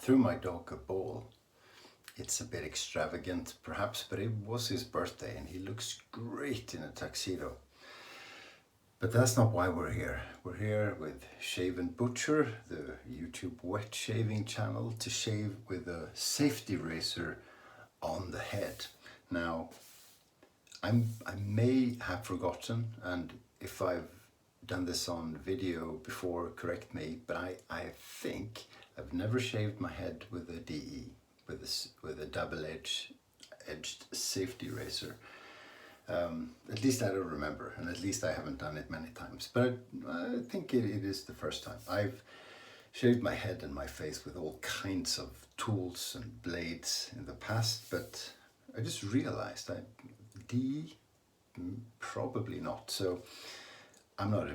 threw my dog a ball. It's a bit extravagant perhaps, but it was his birthday and he looks great in a tuxedo. But that's not why we're here. We're here with Shave&Butcher, the YouTube wet shaving channel, to shave with a safety razor on the head. Now, I may have forgotten, and if I've done this on video before, correct me, but I think I've never shaved my head with a DE, with a double-edged safety razor. At least I don't remember, and at least I haven't done it many times, but I think it is the first time. I've shaved my head and my face with all kinds of tools and blades in the past, but I just realized that DE, probably not. So I'm not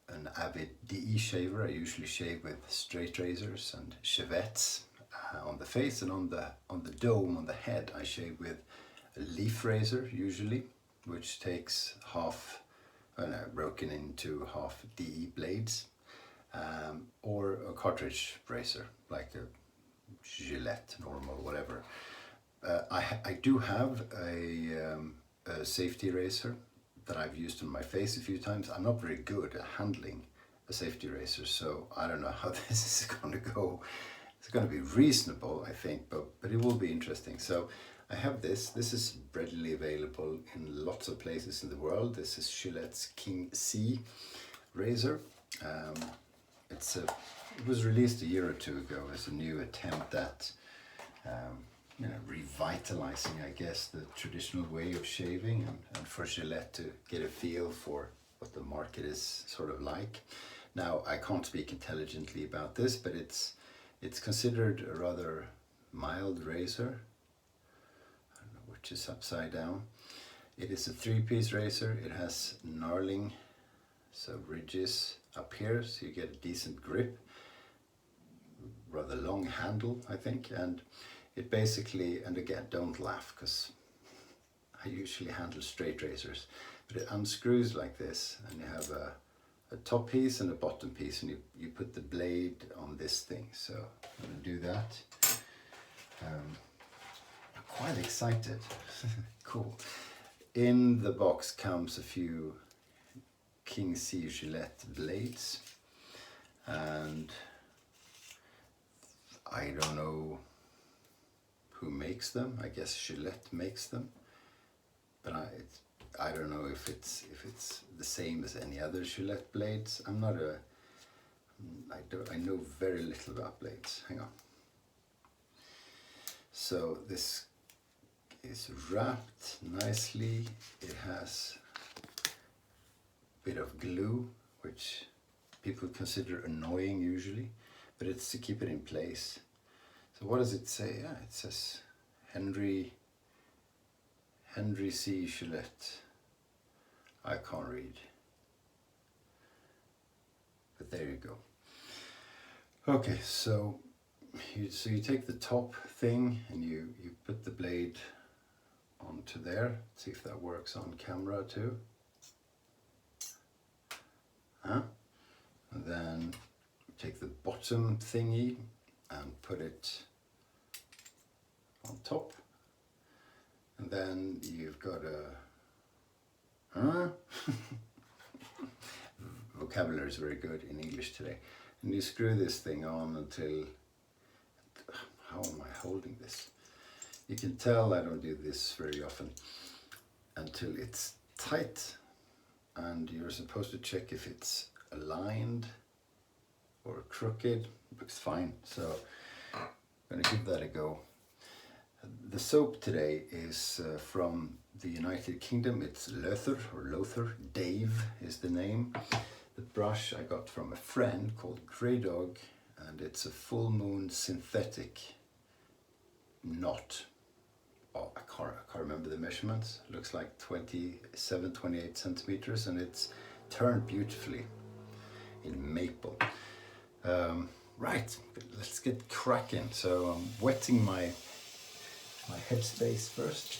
an avid DE shaver. I usually shave with straight razors and chevettes on the face, and on the dome, on the head, I shave with a leaf razor usually, which takes broken into half DE blades, or a cartridge razor like a Gillette normal, whatever. I do have a safety razor that I've used on my face a few times. I'm not very good at handling a safety razor, so I don't know how this is going to go. It's going to be reasonable, I think, but it will be interesting. So I have this. This is readily available in lots of places in the world. This is Schulet's King C razor. It was released a year or two ago as a new attempt at revitalizing, I guess, the traditional way of shaving, and for Gillette to get a feel for what the market is sort of like. Now, I can't speak intelligently about this, but it's considered a rather mild razor. I don't know which is upside down. It is a 3-piece razor. It has knurling, so ridges up here, so you get a decent grip. Rather long handle, I think, and it basically, and again, don't laugh because I usually handle straight razors, but it unscrews like this, and you have a top piece and a bottom piece, and you put the blade on this thing. So I'm going to do that. I'm quite excited. Cool. In the box comes a few King C Gillette blades, and I don't know who makes them. I guess Gillette makes them, but I don't know if it's the same as any other Gillette blades. I know very little about blades. Hang on. So this is wrapped nicely. It has a bit of glue, which people consider annoying usually, but it's to keep it in place. So what does it say? Yeah, it says Henry C. Schulet. I can't read, but there you go. Okay, so you take the top thing and you put the blade onto there. Let's see if that works on camera too. And then take the bottom thingy and put it on top, and then you've got vocabulary is very good in English today, and you screw this thing on until, how am I holding this? You can tell I don't do this very often, until it's tight, and you're supposed to check if it's aligned or crooked. It looks fine, so I'm going to give that a go. The soap today is from the United Kingdom. It's Lather. Dave is the name. The brush I got from a friend called Grey Dog, and it's a full moon synthetic knot. Oh, I can't remember the measurements. It looks like 28 centimeters, and it's turned beautifully in maple. Right, let's get cracking. So I'm wetting my headspace first.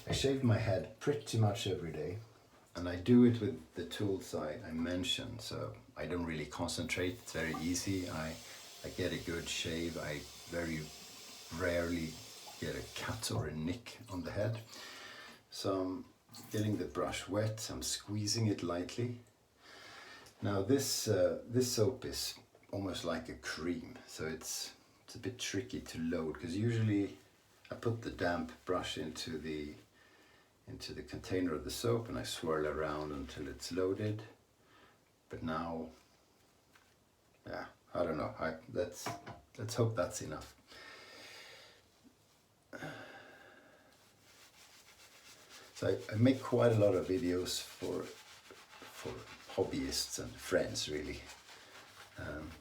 I shave my head pretty much every day, And I do it with the tools I mentioned, so I don't really concentrate. It's very easy. I get a good shave. I very rarely get a cut or a nick on the head. So I'm getting the brush wet. I'm squeezing it lightly. Now this soap is almost like a cream, so it's a bit tricky to load, because usually I put the damp brush into the container of the soap and I swirl around until it's loaded. But now, yeah, I don't know. Let's hope that's enough. So I make quite a lot of videos for hobbyists and friends, really. I'm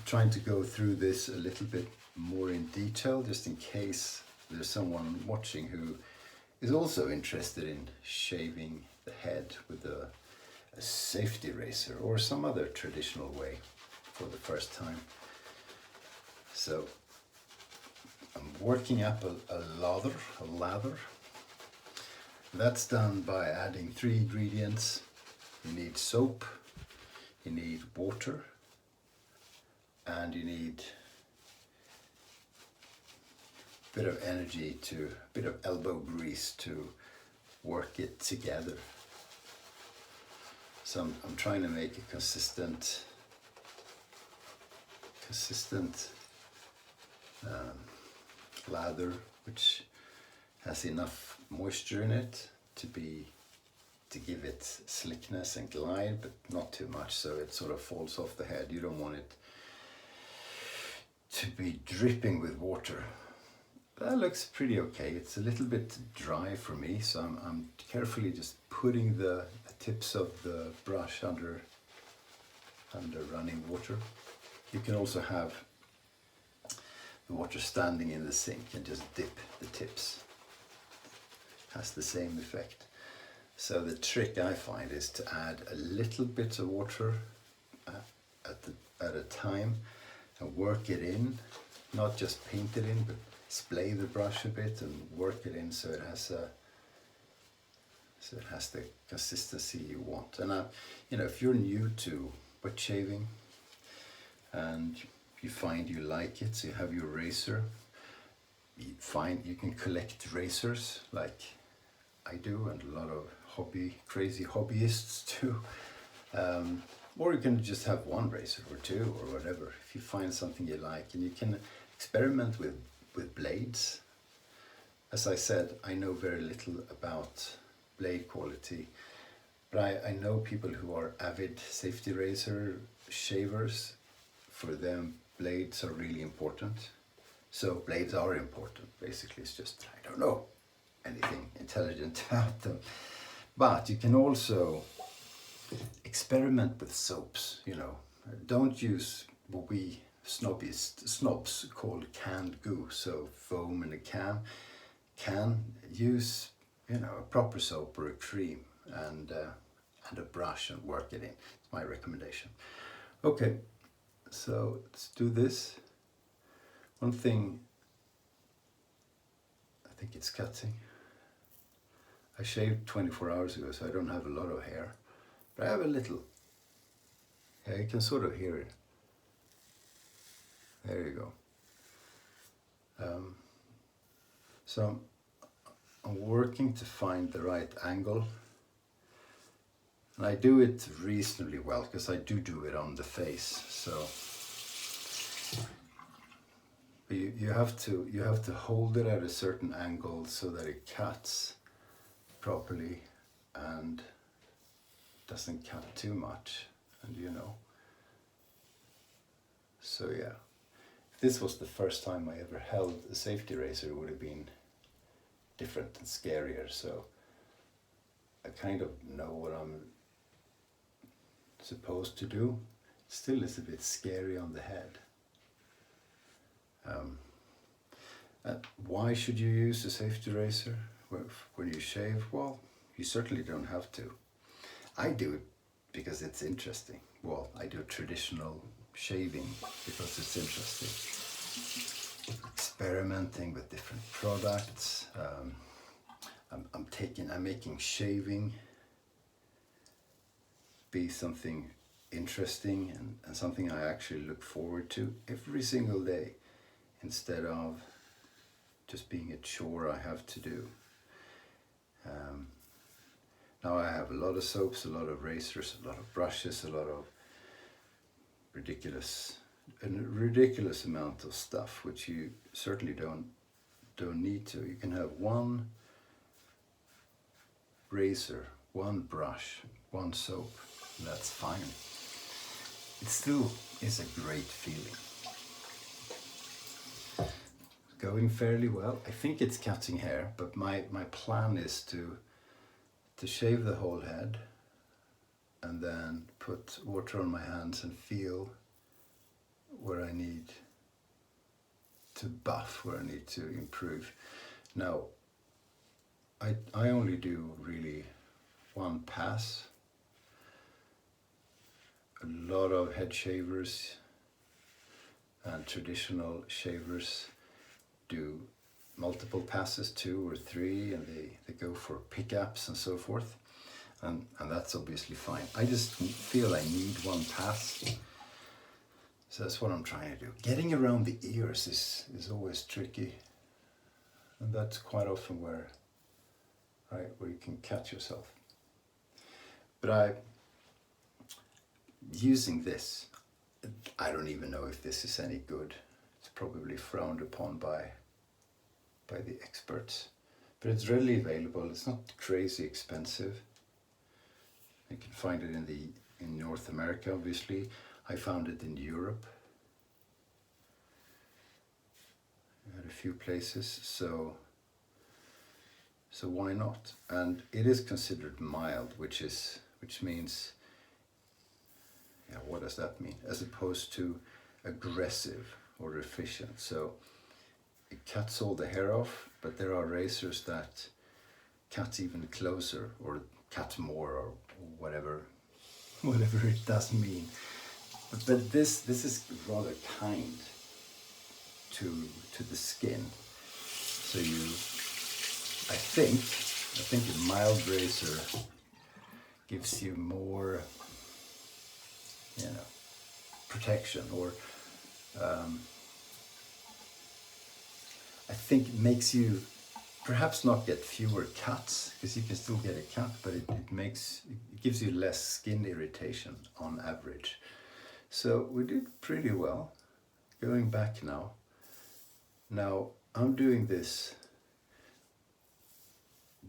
trying to go through this a little bit more in detail, just in case there's someone watching who is also interested in shaving the head with a safety razor or some other traditional way for the first time. So I'm working up a lather. That's done by adding 3 ingredients. You need soap, you need water, and you need a bit of energy, a bit of elbow grease to work it together. So I'm trying to make a consistent lather, which has enough moisture in it to give it slickness and glide, but not too much so it sort of falls off the head. You don't want it to be dripping with water. That looks pretty okay. It's a little bit dry for me, so I'm carefully just putting the tips of the brush under running water. You can also have the water standing in the sink and just dip the tips. Has the same effect. So the trick I find is to add a little bit of water at a time and work it in, not just paint it in, but splay the brush a bit and work it in so it has the consistency you want. And if you're new to wet shaving and you find you like it, so you have your razor, you can collect razors like I do, and a lot of crazy hobbyists too. Or you can just have one razor or two or whatever, if you find something you like. And you can experiment with blades. As I said, I know very little about blade quality, but I know people who are avid safety razor shavers. For them, blades are really important. So blades are important. Basically, it's just, I don't know anything intelligent about them. But you can also experiment with soaps, Don't use what we snobs call canned goo, so foam in a can. Use, a proper soap or a cream and a brush and work it in. It's my recommendation. Okay, so let's do this. One thing, I think it's cutting. I shaved 24 hours ago, so I don't have a lot of hair, but I have a little. Yeah, you can sort of hear it. There you go. So I'm working to find the right angle, and I do it reasonably well because I do it on the face. So you have to hold it at a certain angle so that it cuts properly and doesn't cut too much, and so yeah, if this was the first time I ever held a safety razor, it would have been different and scarier. So I kind of know what I'm supposed to do. Still is a bit scary on the head. Why should you use a safety razor when you shave? Well, you certainly don't have to. I do it because it's interesting. Well, I do traditional shaving because it's interesting. Experimenting with different products. I'm making shaving be something interesting and something I actually look forward to every single day, instead of just being a chore I have to do. Now I have a lot of soaps, a lot of razors, a lot of brushes, a lot of ridiculous amount of stuff, which you certainly don't need to. You can have one razor, one brush, one soap, and that's fine. It still is a great feeling. Going fairly well. I think it's cutting hair, but my plan is to shave the whole head and then put water on my hands and feel where I need to buff, where I need to improve. Now, I only do really one pass. A lot of head shavers and traditional shavers do multiple passes, 2 or 3, and they go for pickups and so forth, and that's obviously fine. I just feel I need one pass, so that's what I'm trying to do. Getting around the ears is always tricky, and that's quite often where you can catch yourself. But using this, I don't even know if this is any good. It's probably frowned upon by the experts, but it's readily available. It's not crazy expensive. You can find it in North America, obviously. I found it in Europe at a few places, so why not? And it is considered mild, which means, yeah, what does that mean? As opposed to aggressive or efficient. So it cuts all the hair off, but there are razors that cut even closer, or cut more, or whatever it does mean. But this is rather kind to the skin. So I think a mild razor gives you more, protection, or I think it makes you perhaps not get fewer cuts, because you can still get a cut, but it gives you less skin irritation on average. So we did pretty well. Going back now I'm doing this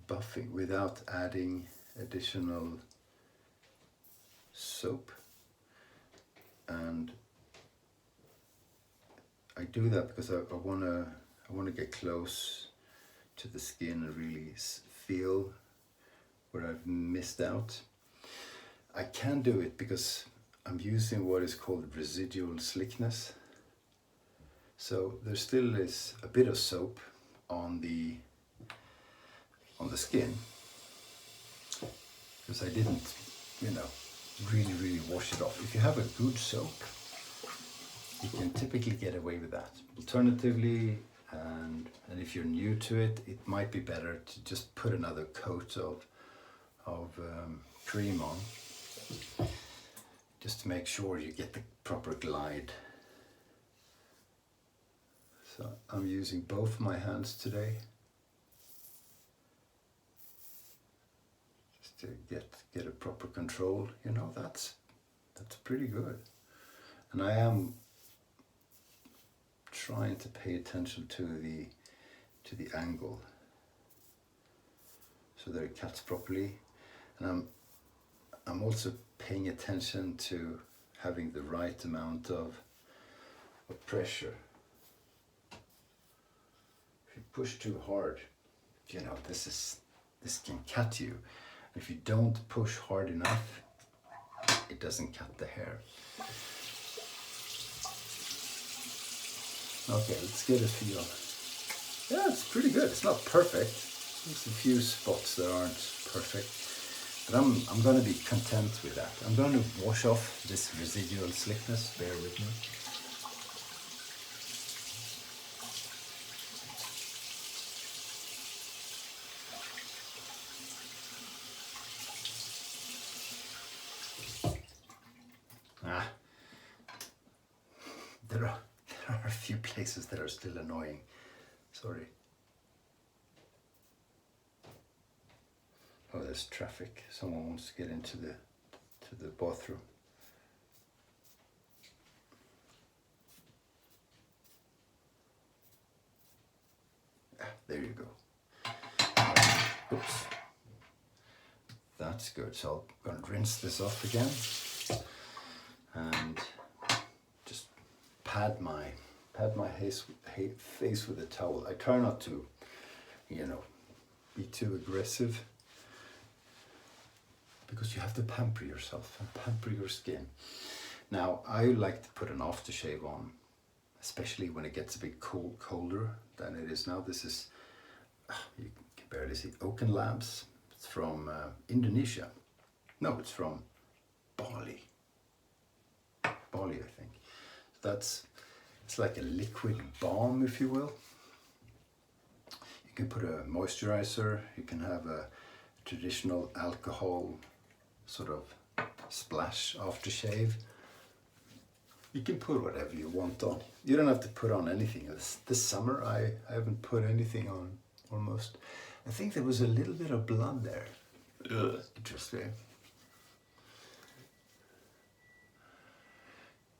buffing without adding additional soap, and I do that because I want to get close to the skin and really feel where I've missed out. I can do it because I'm using what is called residual slickness. So there still is a bit of soap on the skin, because I didn't, really wash it off. If you have a good soap, you can typically get away with that. Alternatively, and if you're new to it, it might be better to just put another coat of cream on, just to make sure you get the proper glide. So I'm using both my hands today, just to get a proper control. That's pretty good. And I am trying to pay attention to the angle, so that it cuts properly. And I'm also paying attention to having the right amount of pressure. If you push too hard, this can cut you. If you don't push hard enough, it doesn't cut the hair. Okay, let's get a feel. Yeah, it's pretty good. It's not perfect. There's a few spots that aren't perfect, but I'm going to be content with that. I'm going to wash off this residual slickness. Bear with me. There are a few places that are still annoying. Sorry. Oh, there's traffic. Someone wants to get into the bathroom. There you go. Oops. That's good. So I'm going to rinse this off again and just pad my face with a towel. I try not to, be too aggressive, because you have to pamper yourself and pamper your skin. Now, I like to put an aftershave on, especially when it gets a bit colder than it is now. This is, you can barely see, Oaken Labs. It's from Indonesia. No, it's from Bali. Bali, I think. So it's like a liquid balm, if you will. You can put a moisturizer. You can have a traditional alcohol sort of splash aftershave. You can put whatever you want on. You don't have to put on anything. This summer I haven't put anything on almost. I think there was a little bit of blood there. Ugh. Interesting.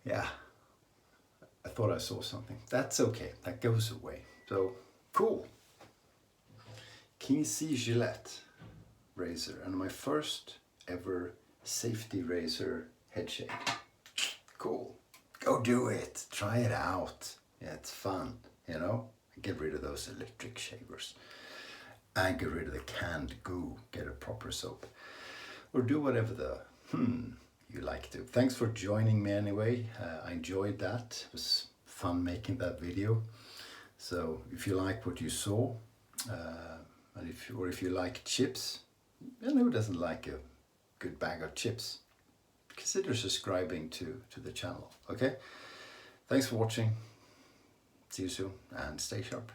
Yeah, I thought I saw something. That's okay, that goes away. So, cool. King's Gillette razor, and my first ever safety razor head shave. Cool. Go do it. Try it out. Yeah, it's fun, Get rid of those electric shavers. And get rid of the canned goo. Get a proper soap. Or do whatever you like to. Thanks for joining me anyway. I enjoyed that. It was fun making that video. So if you like what you saw, and if you like chips, and who doesn't like a good bag of chips, consider subscribing to the channel. Okay? Thanks for watching. See you soon and stay sharp.